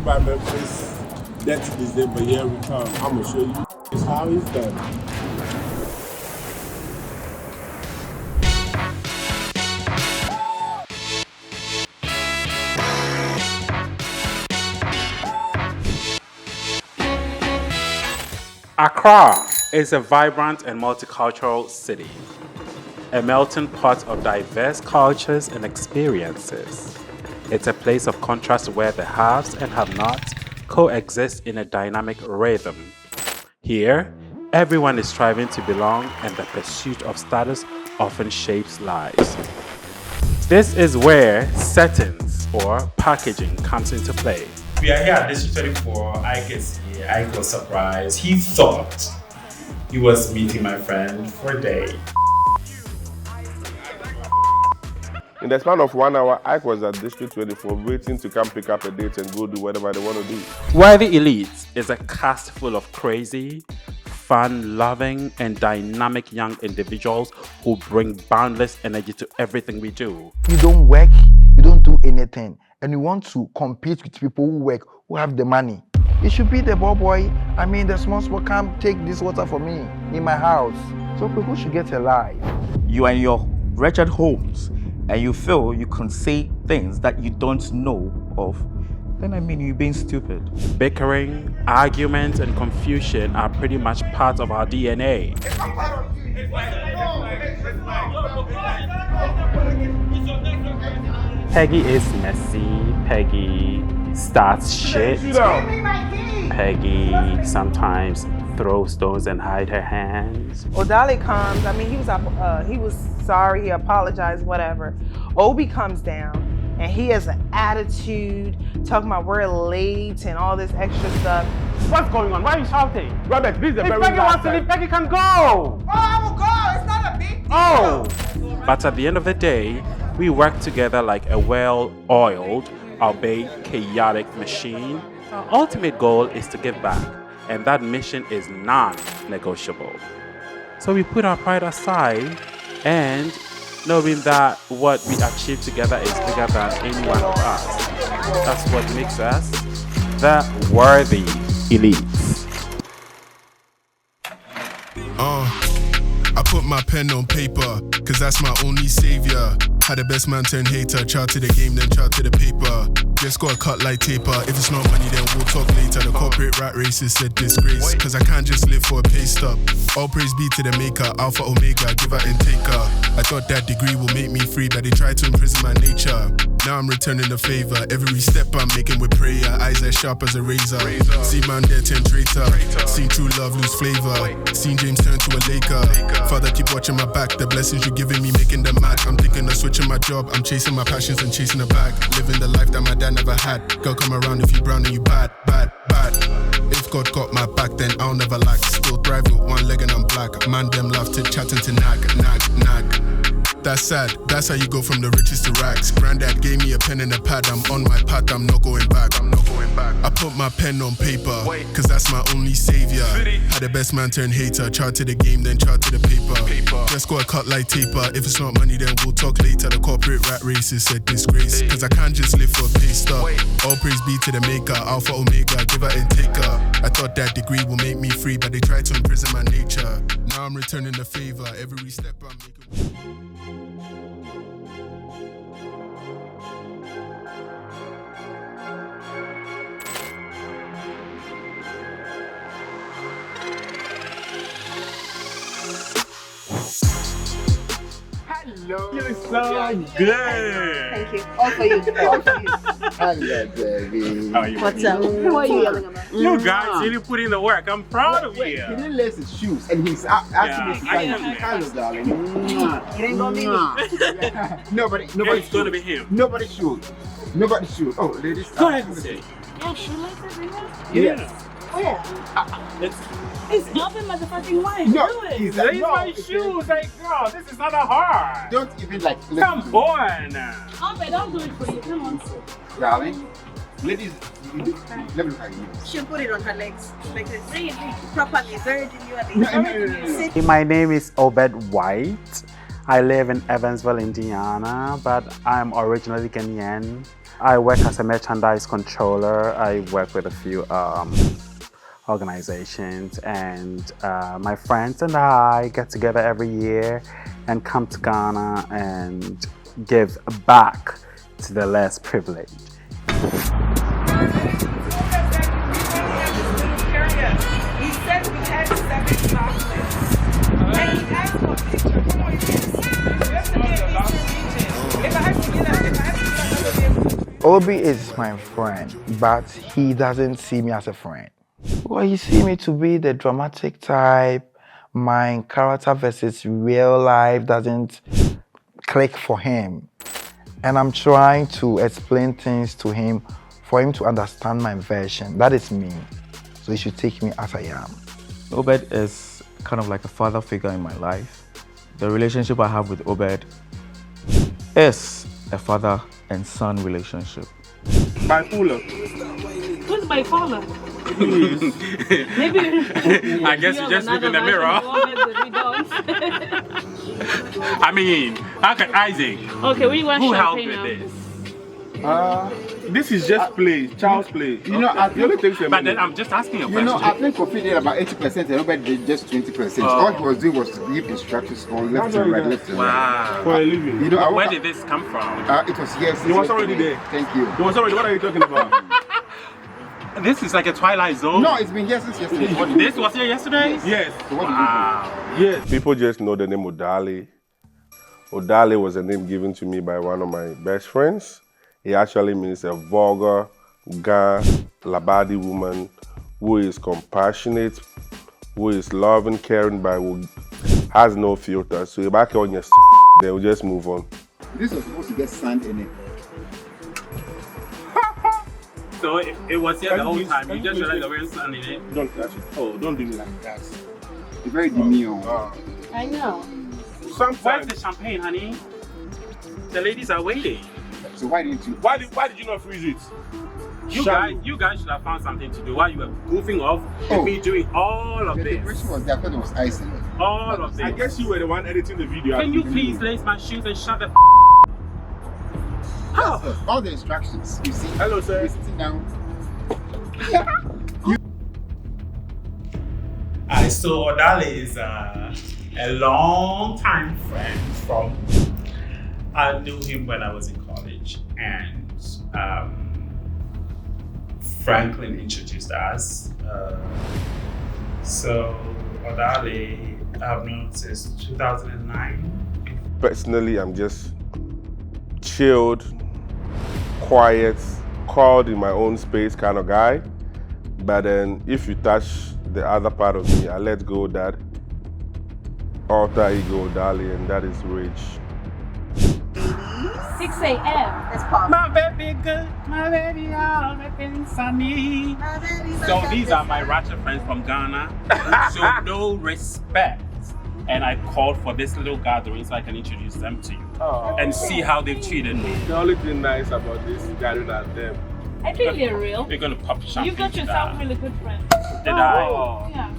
by Memphis. That's December, here we come. I'm gonna show you it's how it's done. Accra is a vibrant and multicultural city, a melting pot of diverse cultures and experiences. It's a place of contrast where the haves and have-nots coexist in a dynamic rhythm. Here, everyone is striving to belong and the pursuit of status often shapes lives. This is where settings or packaging comes into play. We are here at District 24. Ike is here. Ike was surprised. He thought he was meeting my friend for a day. In the span of 1 hour, Ike was at District 24 waiting to come pick up a date and go do whatever they want to do. Worthy Elite is a cast full of crazy, fun-loving, and dynamic young individuals who bring boundless energy to everything we do. You don't work, you don't do anything, and you want to compete with people who work, who have the money. You should be the boy. I mean, the small come take this water for me in my house. So people should get alive. You are in your wretched homes and you feel you can say things that you don't know of, then I mean you're being stupid. Bickering, argument, and confusion are pretty much part of our DNA. Peggy is messy. Peggy starts shit. Peggy sometimes throws stones and hide her hands. Odali comes, I mean, he was sorry, he apologized, whatever. Obi comes down and he has an attitude, talking about we're late and all this extra stuff. What's going on? Why are you shouting? Robert, this is the very Peggy wants to leave, Peggy can go! Oh, I will go, it's not a big deal. Oh! But at the end of the day, we work together like a well-oiled, albeit chaotic machine. Our ultimate goal is to give back, and that mission is non-negotiable. So we put our pride aside, and knowing that what we achieve together is bigger than any one of us. That's what makes us the Worthy Elites. I put my pen on paper, cause that's my only savior. Had the best man turn hater, chart to the game, then chart to the paper. Just got cut like taper. If it's not money, then we'll talk later. The corporate rat race is a disgrace, cause I can't just live for a pay stub. All praise be to the maker, Alpha Omega, giver and taker. I thought that degree will make me free, but they tried to imprison my nature. Now I'm returning the favor. Every step I'm making with prayer, eyes as sharp as a razor. See man there turn traitor, seen true love lose flavor. Seen James turn to a Laker. Father keep watching my back, the blessings you're giving me making them mad. I'm thinking of switching my job, I'm chasing my passions and chasing a bag. Living the life that my dad never had. Girl come around if you brown and you bad. If God got my back, then I'll never lack. Still thrive with one leg and I'm black. Man them love to chatting to nag. That's sad, that's how you go from the riches to rags. Granddad gave me a pen and a pad, I'm on my path, I'm not going back. I put my pen on paper, cause that's my only savior. Had the best man turn hater, chart to the game, then chart to the paper. Just got a cut like taper, if it's not money then we'll talk later. The corporate rat race is a disgrace, cause I can't just live for a pay stub. All praise be to the maker, Alpha Omega, giver and taker. I thought that degree will make me free, but they tried to imprison my nature. Now I'm returning the favor, every step I'm making. Hello. You're so good. Thank you. Also you. Hello, baby. How are you? What's up? Who are you yelling about? You guys really put in the work. I'm proud of Wait, you. he didn't lace his shoes and he's asking me to I am. find you. Hello, darling. It ain't gonna be me. Nobody It's gonna be him. Nobody shoot. Oh, ladies. Go ahead and say. Yeah, shoelaces in there? Yes. Oh yeah. It's Helping motherfucking wife. No, Do it. he's Lace no, my it's- shoes, like, girl, this is not a hard. Don't even like. Come on. I'll do it for you. Come on. Darling. Ladies, let me look at you. She'll put it on her legs. Like this. Properly. Very demurely. No. Sit. My name is White. I live in Evansville, Indiana, but I'm originally Kenyan. I work as a merchandise controller. I work with a few organizations, and my friends and I get together every year and come to Ghana and give back to the less privileged. He said we had 7 chocolates. And he asked for a picture. Come on, you can see. Just to get Eastern region. If I have to get up, Obi is my friend, but he doesn't see me as a friend. Well, he see me to be the dramatic type. My character versus real life doesn't click for him. And I'm trying to explain things to him for him to understand my version. That is me. So he should take me as I am. Obed is kind of like a father figure in my life. The relationship I have with Obed is a father and son relationship. Bipolar. Who's bipolar? Maybe. I guess you just look in the mirror. I mean, how can Isaac? Okay, we want Who helped champagne with now. this? This is just play, child's play. You know, I it only takes a But minute. then I'm just asking a You question. know, I think Kofi did about 80% and Robert did just 20%. All he was doing was to give instructions on left and right, left and right. Wow. For a living. You know, Where did this come from? it was yes. He was already there. Thank you. He was already, what are you talking about? This is like a Twilight Zone. No, it's been here since yesterday. What do you This was here yesterday? Yes. So what Wow. Yes. People just know the name Odale. Odale was a name given to me by one of my best friends. It actually means a vulgar, Labadi woman who is compassionate, who is loving, caring, but who has no filter. So you're back on your they will just move on. This was supposed to get sand in it. So it was here the whole time. You just realized there was sun in it. Don't touch it. Oh, don't do me like that. It's very demure. I know. Where's Sometimes. the champagne, honey? The ladies are waiting. So why didn't you? Why did you not freeze it? You guys should have found something to do while you were goofing off Oh. and me doing all of The this. decoration was there. I thought it was ice in it. All of this. I guess you were the one editing the video. Can you please lace my shoes and shut the Yes, yes. All the instructions. You see? Hello, sir. You're sitting down. So Odale is a long time friend from. I knew him when I was in college, and Franklin introduced us. So Odale, I've known since 2009. Personally, I'm just chilled, quiet, called in my own space kind of guy. But then if you touch the other part of me, I let go that alter ego, Dali, and that is rage. 6 a.m. It's pop. My baby good, my baby all everything sunny. So these are my ratchet friends from Ghana. So no respect. And I called for this little gathering so I can introduce them to you and see how they've treated me. The only thing nice about this gathering are them. I think they're real. We're gonna pop champagne. You got yourself really good friends. Did I? Yeah.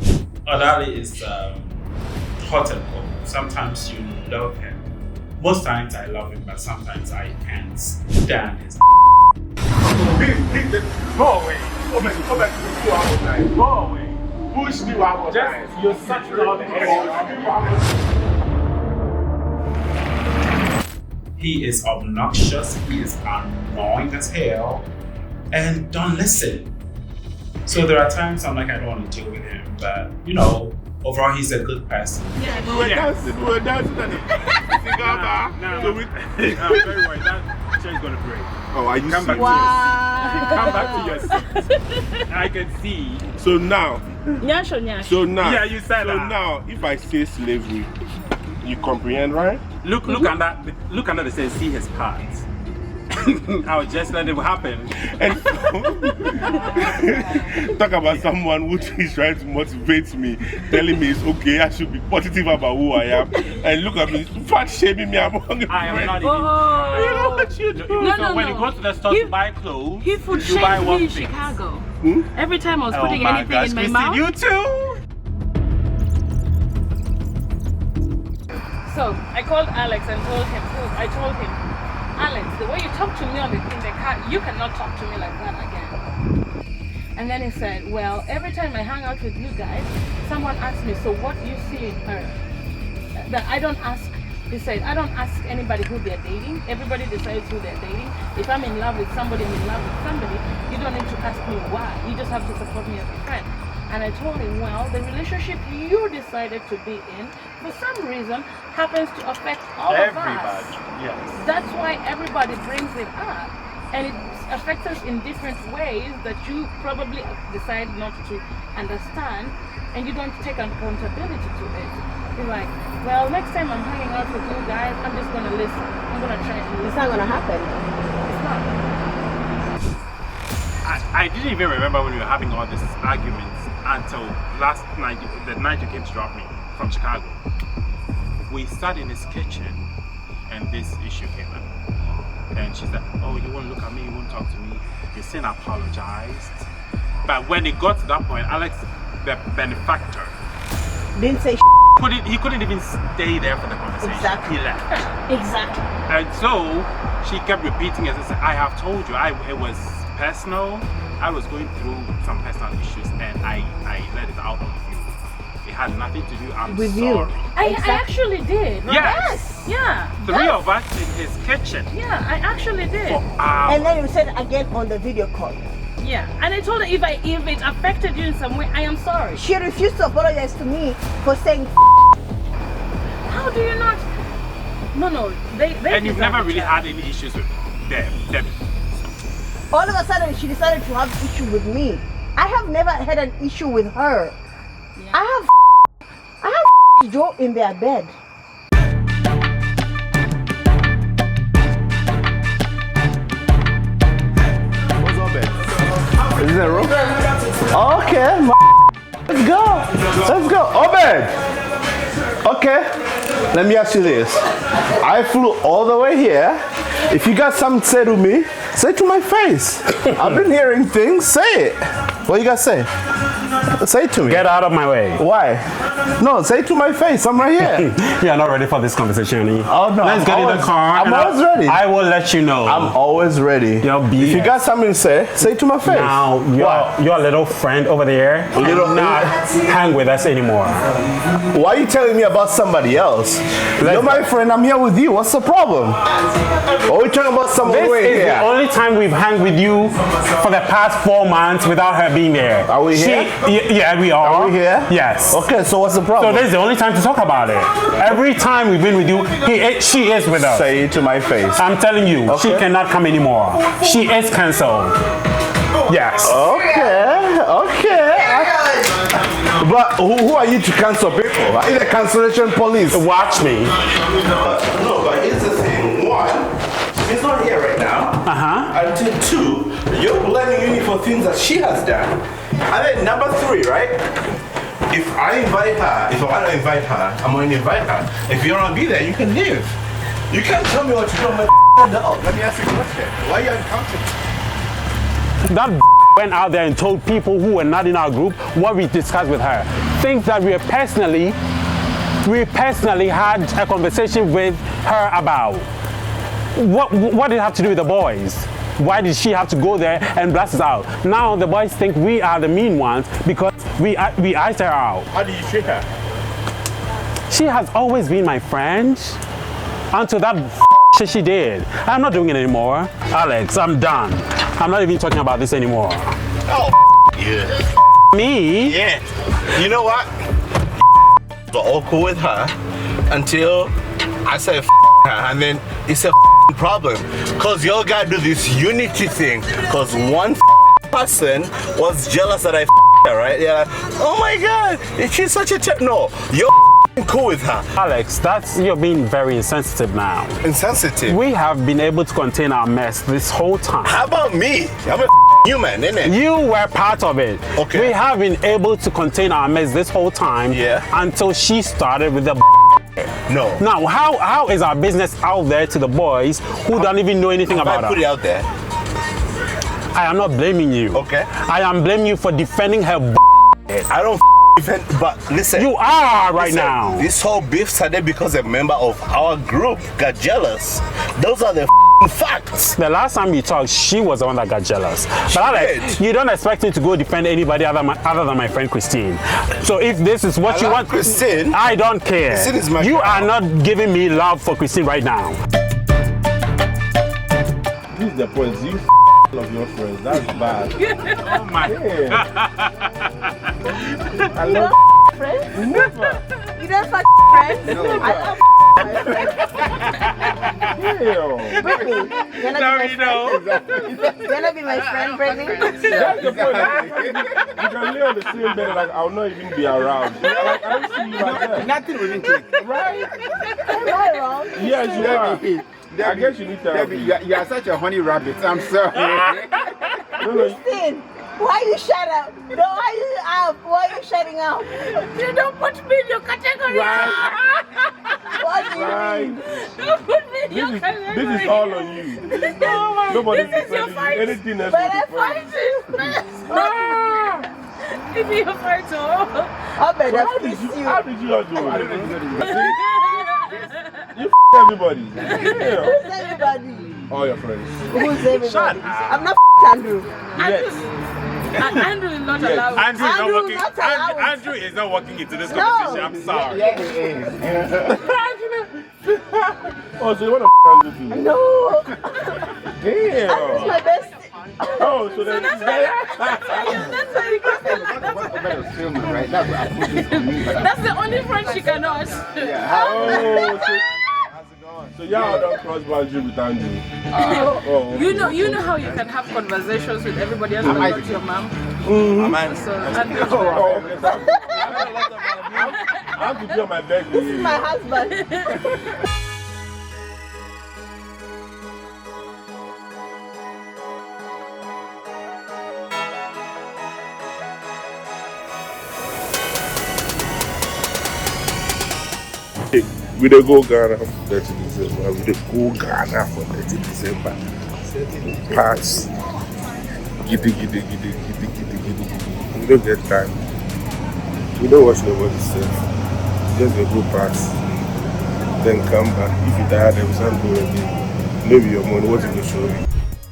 Odale is hot and cold. Sometimes you love him. Most times I love him, but sometimes I can't stand his. Go away. Go back to the 2 hours night. Go away. Push 2 hours night. You're such love. He is obnoxious. He is annoying as hell, and don't listen. So there are times I'm like, I don't want to deal with him, but overall he's a good person. We were dancing at the cigar bar. So we... I'm very worried. That chair's gonna break. Oh, are you Come back serious? Come back to your seat. I can see. So now, Nyasho, nyasho. Yeah, you said so that. now, if I say slavery, you comprehend, right? Look under the say, see his parts. I'll just let it happen. And talk about someone who is trying to motivate me, telling me it's okay, I should be positive about who I am. And look at me, fat shaming me among I am not Oh. You know what you do? No, when you go to the store to buy clothes, He would you buy shame one me in thing. Chicago. Every time I was putting my anything gosh, in my Christine, mouth. you too? So I called Alex and told him, Alex, the way you talk to me in the car, you cannot talk to me like that again. And then he said, well, every time I hang out with you guys, someone asks me, so what do you see in her? That I don't ask, he said, I don't ask anybody who they're dating. Everybody decides who they're dating. If I'm in love with somebody, I'm in love with somebody. You don't need to ask me why. You just have to support me as a friend. And I told him, well, the relationship you decided to be in, for some reason, happens to affect all of us. Yes. That's why everybody brings it up. And it affects us in different ways that you probably decide not to understand, and you don't take accountability to it. You're like, well, next time I'm hanging out with you guys, I'm just going to listen. I'm going to try and listen. It's not gonna happen. It's not. I didn't even remember when we were having all these arguments until last night, the night you came to drop me from Chicago. We sat in his kitchen and this issue came up. And she said, oh, you won't look at me, you won't talk to me. You saying I apologized. But when it got to that point, Alex, the benefactor, Didn't say he couldn't even stay there for the conversation. Exactly. He left. exactly. And so she kept repeating it. I have told you, it was personal. I was going through some personal issues and I let it out on you. It had nothing to do, I'm With sorry. you. I actually did. Yes. Yeah. Three of us in his kitchen. Yeah, I actually did. For hours. And then you said again on the video call. Yeah, and I told her if it affected you in some way, I am sorry. She refused to apologize to me for saying How do you not? No, they And you've deserve never a really chance. had any issues with them. all of a sudden she decided to have issue with me. I have never had an issue with her. Yeah. I have Joe in their bed. What's up, babe? Is this a room? Okay, let's go. Let's go. Obed! Okay, let me ask you this. I flew all the way here. If you got something to say to me, say it to my face. I've been hearing things. Say it. What you got to say? Say it to me. Get out of my way. Why? No, say it to my face. I'm right here. You're not ready for this conversation, honey. Oh, no. Let's get in the car. I'm and always ready. I will let you know. I'm always ready. Your If BS. you got something to say it to my face. Now, What? your little friend over there cannot hang with us anymore. Why are you telling me about somebody else? You're my friend, I'm here with you. What's the problem? Are we talking about someone This way is here? the only time we've hung with you for the past 4 months without her being there. Are we here? Yeah, we are. Are we here? Yes. Okay, so what's the So problem? this is the only time to talk about it. Every time we've been with you, she is with us. Say it to my face. I'm telling you, she Okay. cannot come anymore. She is cancelled. Yes. Okay. But who are you to cancel people? Are you the cancellation police? Watch me. No, but here's the thing. One, she's not here right now. Until two, you're blaming me for things that she has done. And then number three, right? If I invite her, if I want to invite her, I'm going to invite her. If you don't want to be there, you can leave. You can't tell me what to do. I'm a dog. Let me ask you a question. Why are you uncomfortable? That went out there and told people who were not in our group what we discussed with her. Things that we personally had a conversation with her about. What did it have to do with the boys? Why did she have to go there and blast us out? Now the boys think we are the mean ones because we iced her out. How do you treat her? She has always been my friend until that shit she did. I'm not doing it anymore. Alex, I'm done. I'm not even talking about this anymore. Oh, yeah. Me? Yeah. You know what? We're all cool with her until I say her, and then it's a problem. Cause y'all gotta do this unity thing. Cause one person was jealous that I her, right? They're like, oh my god, she's such a no. You're cool with her. Alex, you're being very insensitive now. Insensitive? We have been able to contain our mess this whole time. How about me? I'm a human, innit? You were part of it. Okay. We have been able to contain our mess this whole time until she started with the No. Now, how is our business out there to the boys who don't even know anything about I put it out there. I am not blaming you. Okay. I am blaming you for defending her I don't defend, but listen. You are right now. This whole beef started because a member of our group got jealous. Those are the Facts. The last time we talked, she was the one that got jealous. But Alex, you don't expect me to go defend anybody other than my friend Christine. So if this is what you want, Christine. I don't care. Christine is my you girl. are not giving me love for Christine right now. This is the point. You of your friends. That's bad. Oh my God. I love friends? never. You don't fuck friends? No. I love my friends. Brittany, you're not be my friend, Brittany. That's the point. You can lay on the same bed like I'll not even be around. Like, I don't see you like that. Nothing will click. Right? Am I wrong? Yes, you are. I guess you need therapy. You are such a honey rabbit. I'm sorry. Christine, why you shut up? No, why you out? Why you shutting up? You don't put me in your category. What do you mean? Don't put me in your category. This is all on you. Nobody This is your fight. anything else. But I fight it. If you fight, I bet How did you all do it? You everybody. Yeah. Who's everybody? All your friends. Who's everybody? Shut up. I'm not Andrew. Yes. Andrew is not allowed. Andrew is not Andrew walking. not allowed. Andrew is not walking into this No. conversation. I'm sorry. Oh, so you want to Andrew too? No. Damn. Andrew's my best. Oh, so then That's why you Right? That's what I put this on me. That's the only friend she cannot. Oh, so y'all don't cross boundary with Andrew. Oh, You know how you can have conversations with everybody else, but not your mom. So Andrew. Oh, okay. So I have to be on my bed with This is you. my husband. We dey go Ghana for 30 December. We dey go Ghana for 30 December. Pass. Giddy. We don't get time. We don't watch nobody self. Just dey go pass. Then come back. If you die, then we start go again. Maybe your money, what you go show me?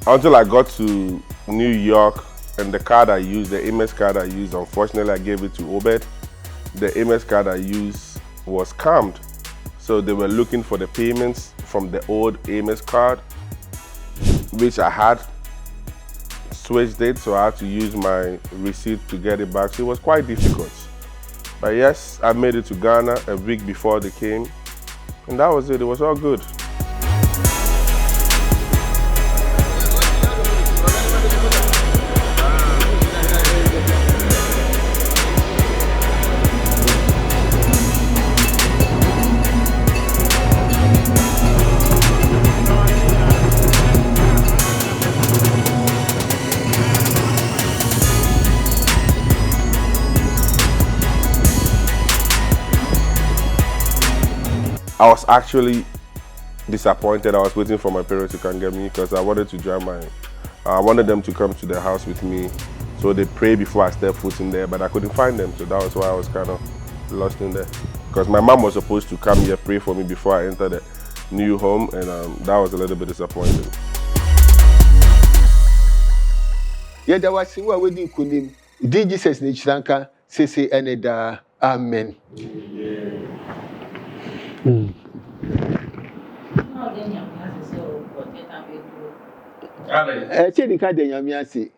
Until I got to New York and the card I used, the Amex card I used, unfortunately I gave it to Obed. The Amex card I used was scammed. So they were looking for the payments from the old Amex card, which I had switched it, so I had to use my receipt to get it back. So it was quite difficult. But yes, I made it to Ghana a week before they came, and that was it. It was all good. I was actually disappointed. I was waiting for my parents to come get me because I wanted to join I wanted them to come to the house with me. So they prayed before I stepped foot in there, but I couldn't find them. So that was why I was kind of lost in there. Because my mom was supposed to come here, pray for me before I entered the new home, and that was a little bit disappointing. Yeah, there was one wedding kunim. Did Jesus Nichiranka say any da amen. Chedi ka de nyame ase.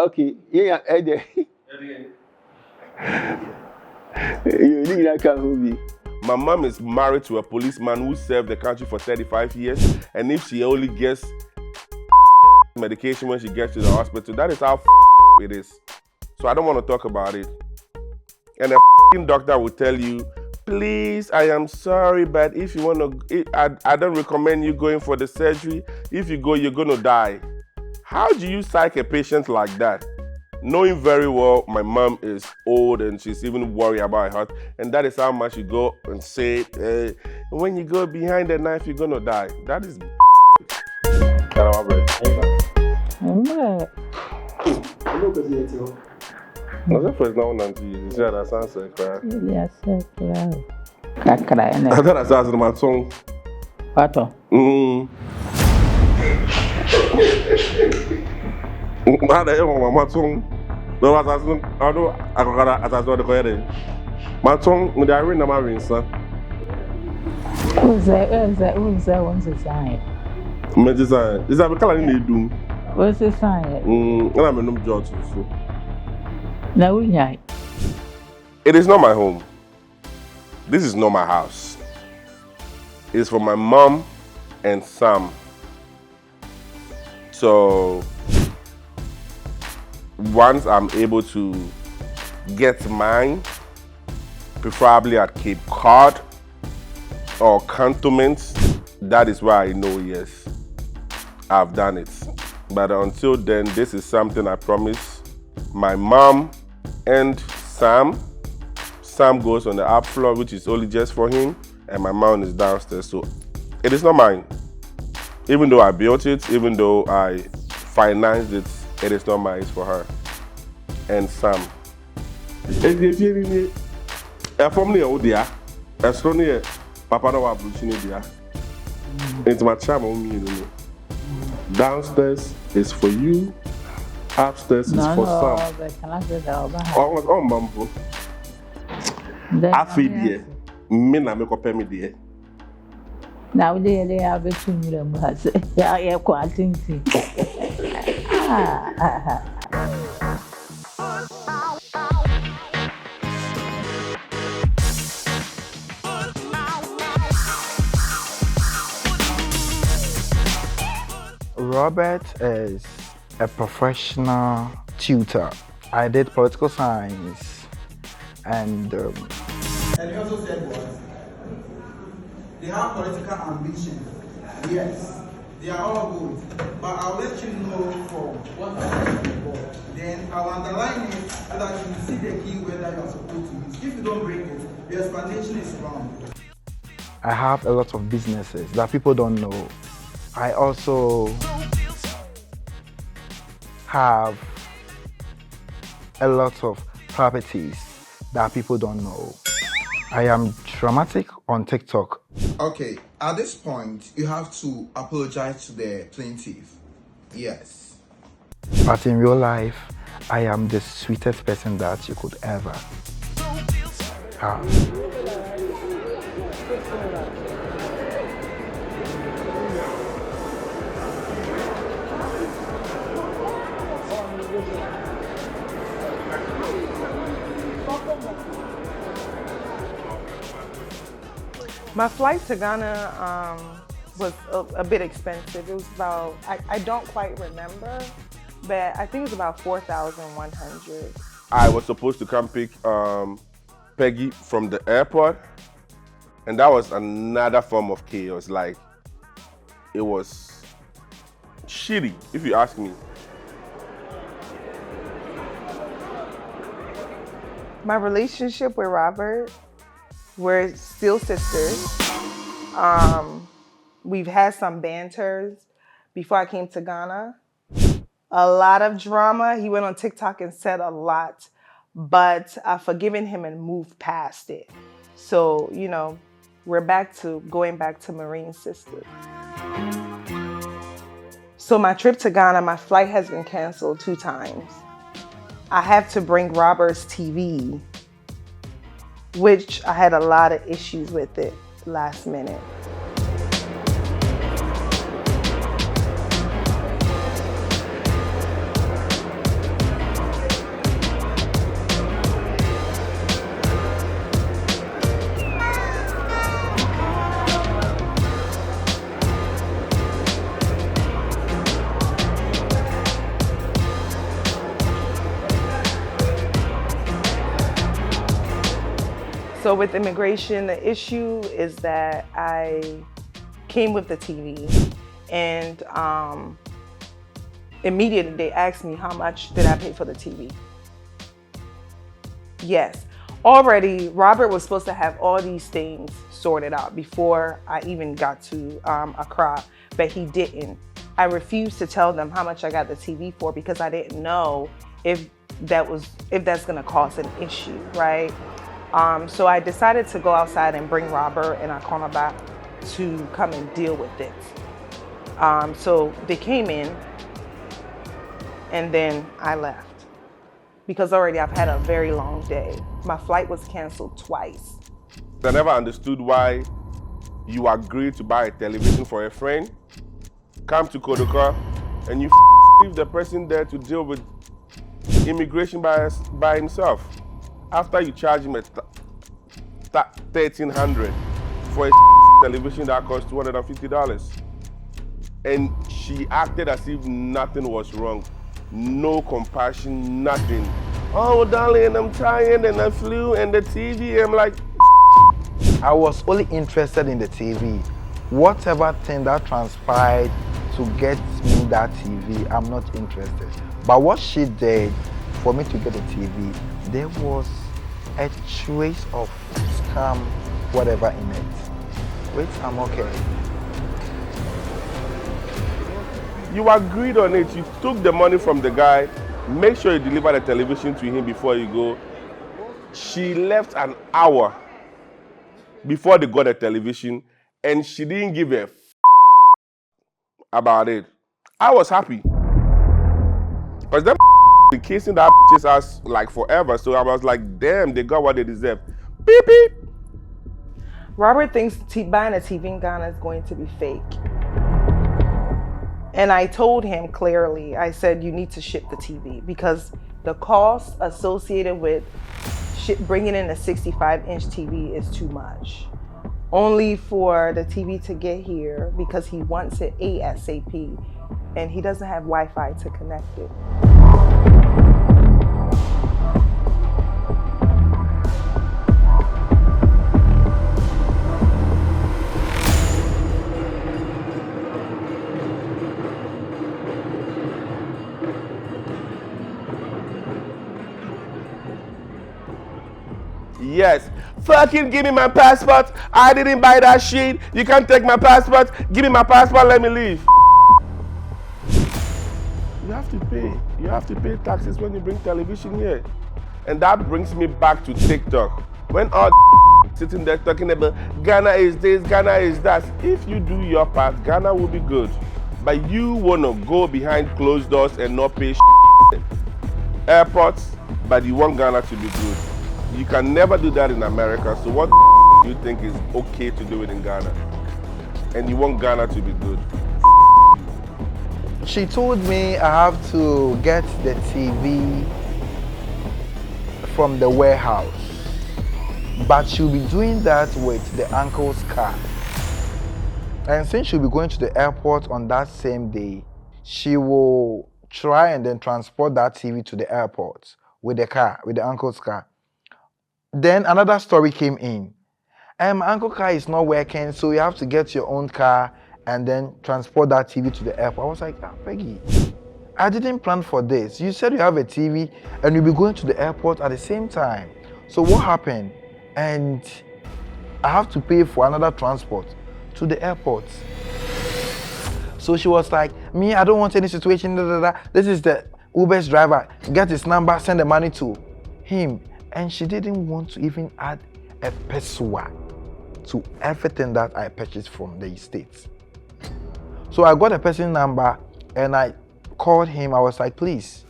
Okay. Yeah, My mom is married to a policeman who served the country for 35 years, and if she only gets medication when she gets to the hospital, that is how it is. So I don't want to talk about it. And a doctor will tell you, please, I am sorry, but if you want to, I don't recommend you going for the surgery. If you go, you're going to die. How do you psych a patient like that? Knowing very well my mom is old and she's even worried about her health, and that is how much you go and say, when you go behind the knife, you're going to die. That is no, that first now until you said that sunset cry. Yes, sir. I thought I started my song. What? Ada yang matong. No asasun, ado akokara asasun de koyere. Matong mu da na ma rinsa. Who's that one's a sign? Me design. Is that kala ni dum? What's the sign? Ana me num jot so. Na unyai. It is not my home. This is not my house. It's for my mom and Sam. So once I'm able to get mine, preferably at Cape Cod or Cantonments, that is where I know, yes, I've done it. But until then, this is something I promise my mom and Sam. Sam goes on the up floor, which is only just for him, and my mom is downstairs. So it is not mine. Even though I built it, even though I financed it, it is not mine, it's for her and Sam. Papa no wa bruchini dia. It's my charm on me, you know. Downstairs is for you, upstairs is for Sam. Oh, mambo. I feed here. Me na me ko pay me there. Now they have a two has yeah, quite thing. Robert is a professional tutor. I did political science, and he also said what? They have political ambition. Yes, they are all good. But I'll let you know from what I'm looking for. Then I'll underline it so that you see the keyword that you're supposed to use. If you don't bring it, the explanation is wrong. I have a lot of businesses that people don't know. I also have a lot of properties that people don't know. I am dramatic on TikTok. Okay, at this point, you have to apologize to the plaintiff. Yes. But in real life, I am the sweetest person that you could ever have. My flight to Ghana was a bit expensive. It was about, I don't quite remember, but I think it was about 4,100. I was supposed to come pick Peggy from the airport, and that was another form of chaos. Like, it was shitty, if you ask me. My relationship with Robert, we're still sisters. We've had some banters before I came to Ghana. A lot of drama. He went on TikTok and said a lot, but I've forgiven him and moved past it. So, you know, we're going back to Marine sisters. So my trip to Ghana, my flight has been canceled 2 times. I have to bring Robert's TV, which I had a lot of issues with it last minute. So with immigration, the issue is that I came with the TV, and immediately they asked me how much did I pay for the TV. Yes, already Robert was supposed to have all these things sorted out before I even got to Accra, but he didn't. I refused to tell them how much I got the TV for because I didn't know if that's gonna cause an issue, right? So I decided to go outside and bring Robert and Akona back to come and deal with it. So they came in And then I left because already I've had a very long day. My flight was canceled twice. I never understood why you agreed to buy a television for a friend, come to Kodoka, and you leave the person there to deal with immigration by himself. After you charge him $1,300 for a television that costs $250. And she acted as if nothing was wrong. No compassion, nothing. Oh, darling, I'm tired and I flew and the TV, I'm like, I was only interested in the TV. Whatever thing that transpired to get me that TV, I'm not interested. But what she did for me to get a TV, there was a trace of scam, whatever in it. Wait, I'm okay. You agreed on it. You took the money from the guy. Make sure you deliver the television to him before you go. She left an hour before they got the television, and she didn't give a about it. I was happy. Because them the casing that chased us like forever, so I was like, damn, they got what they deserve. Beep, beep. Robert thinks buying a TV in Ghana is going to be fake. And I told him clearly, I said, you need to ship the TV because the cost associated with bringing in a 65-inch TV is too much. Only for the TV to get here because he wants it ASAP and he doesn't have Wi-Fi to connect it. Yes. Fucking give me my passport. I didn't buy that shit. You can't take my passport. Give me my passport, let me leave. You have to pay. You have to pay taxes when you bring television here. And that brings me back to TikTok. When all sitting there talking about Ghana is this, Ghana is that. If you do your part, Ghana will be good. But you want to go behind closed doors and not pay airports, but you want Ghana to be good. You can never do that in America, so what do you think is okay to do it in Ghana? And you want Ghana to be good. She told me I have to get the TV from the warehouse, but she'll be doing that with the uncle's car. And since she'll be going to the airport on that same day, she will try and then transport that TV to the airport with the car, with the uncle's car. Then another story came in. My uncle's car is not working, so you have to get your own car and then transport that TV to the airport. I was like, Peggy, I didn't plan for this. You said you have a TV and you'll be going to the airport at the same time. So what happened? And I have to pay for another transport to the airport. So she was like, me, I don't want any situation. This is the Uber's driver. Get his number, send the money to him. And she didn't want to even add a peswa to everything that I purchased from the States. So I got a person's number and I called him. I was like, please,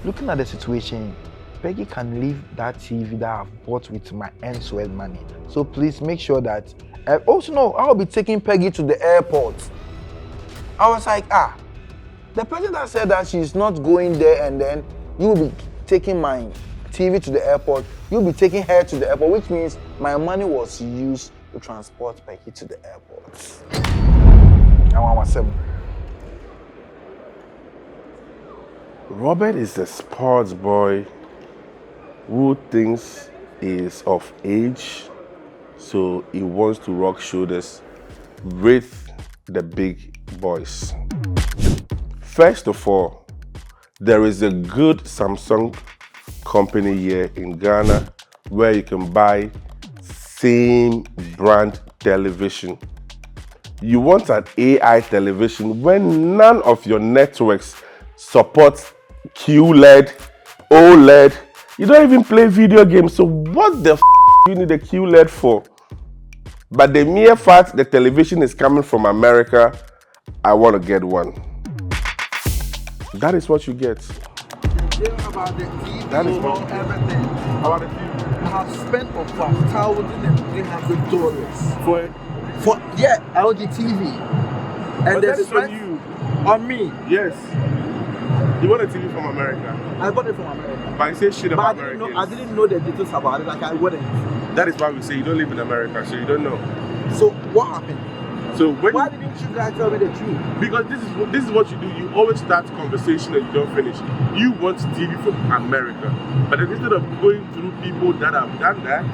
looking at the situation, Peggy can leave that TV that I've bought with my end-to-end money. So please make sure that, also no, I'll be taking Peggy to the airport. I was like, the person that said that she's not going there and then you'll be taking my TV to the airport, you'll be taking her to the airport, which means my money was used to transport Peggy to the airport. Robert is a sports boy who thinks he is of age, so he wants to rock shoulders with the big boys. First of all, there is a good Samsung company here in Ghana where you can buy same brand television. You want an AI television when none of your networks support QLED, OLED. You don't even play video games, so what the you need a QLED for? But the mere fact the television is coming from America, I want to get one. That is what you get. Yeah, about the TV, That is about what- everything. About the TV. I have spent over $1,300 For LG TV. And but the that is on stress you. on me. Yes. You want a TV from America. I bought it from America. But I say shit But about I Americans. didn't know the details about it. Like I wouldn't. That is why we say you don't live in America, so you don't know. So what happened? So when Why didn't you guys tell me the truth? Because this is what you do. You always start conversation and you don't finish. You want TV from America, but then instead of going through people that have done that,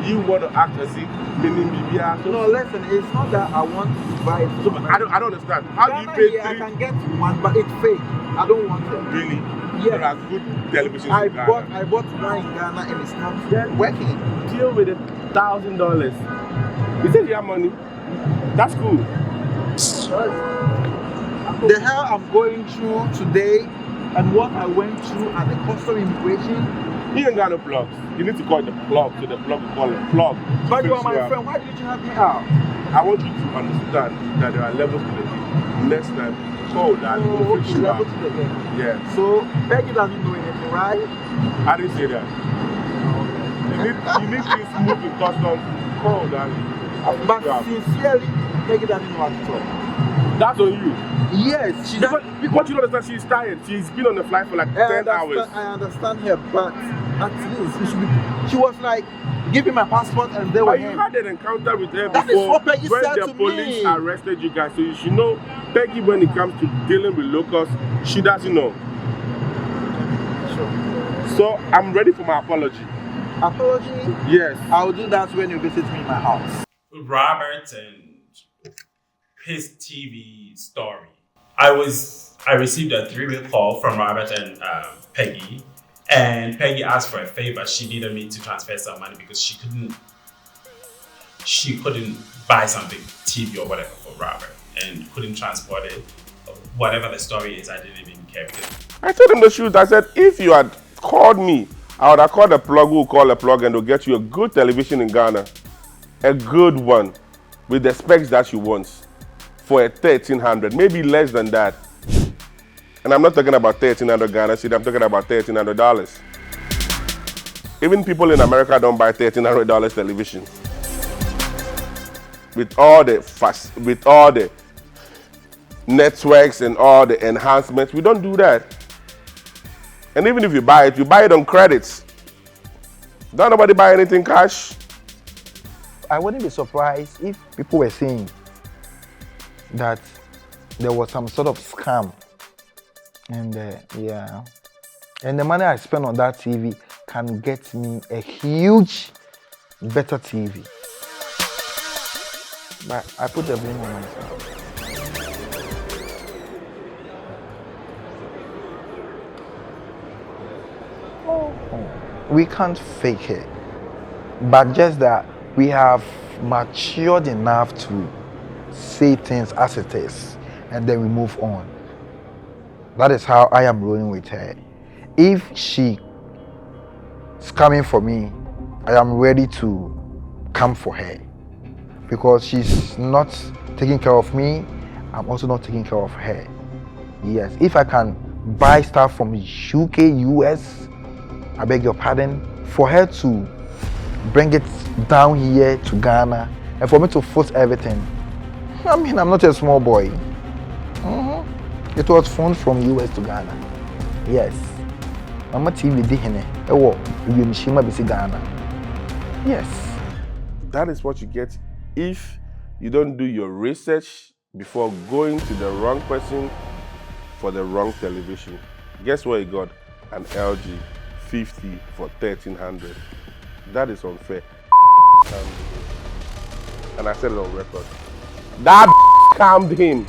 you want to act as if meaning BBR. No, listen. It's not that I want to buy it. So I don't understand. How do you Ghana pay here, I three? can get one, but it's fake. I don't want it. Really? Yes. There are good televisions I in Ghana. bought one in Ghana and it's not working. Deal with $1,000. You said you have money. That's cool. The hell I'm going through today and what I went through at the custom immigration. You ain't got no plugs. You need to call it the plug, so the plug will call it plug. But you are my friend. Why did you help me out? I want you to understand that there are levels to the game. Next time, call that. Oh, okay, level to the game. Yeah. So Peggy doesn't know anything, right? I didn't say that. You need things smooth in customs. Call that. But sincerely, Peggy doesn't know how to talk. That's on you. Yes, she does. What you don't understand, she's tired. She's been on the flight for like 10 hours. I understand her, but at least it should be. She was like, give me my passport and they were. But you had an encounter with her That is before what Peggy when said the to police me. arrested you guys. So you should know, Peggy, when it comes to dealing with locals, she doesn't know. Sure. So I'm ready for my apology. Apology? Yes. I'll do that when you visit me in my house. Robert and his TV story. I received a 3-way call from Robert and Peggy, and Peggy asked for a favor. She needed me to transfer some money because she couldn't buy something, TV or whatever, for Robert, and couldn't transport it. Whatever the story is, I didn't even care because I told him the truth. I said, if you had called me, I would have called a plug who will call a plug and they'll get you a good television in Ghana. A good one with the specs that you want for a 1,300, maybe less than that. And I'm not talking about 1,300 Ghana cedi, I'm talking about $1,300. Even people in America don't buy $1,300 television. With all the networks and all the enhancements, we don't do that. And even if you buy it on credits. Don't nobody buy anything cash. I wouldn't be surprised if people were saying that there was some sort of scam. And yeah. And the money I spend on that TV can get me a huge, better TV. But I put the blame on myself. We can't fake it. But just that we have matured enough to say things as it is and then we move on. That is how I am rolling with her. If she is coming for me, I am ready to come for her. Because she's not taking care of me, I'm also not taking care of her. Yes, if I can buy stuff from UK, US, I beg your pardon, for her to bring it down here to Ghana and for me to foot everything. I mean, I'm not a small boy. It was flown from US to Ghana. Yes. Mama TV dihine. Ewo, we mishima bisi Ghana. Yes. That is what you get if you don't do your research before going to the wrong person for the wrong television. Guess what he got? An LG 50 for 1,300. That is unfair. And I said it on record. That scammed him.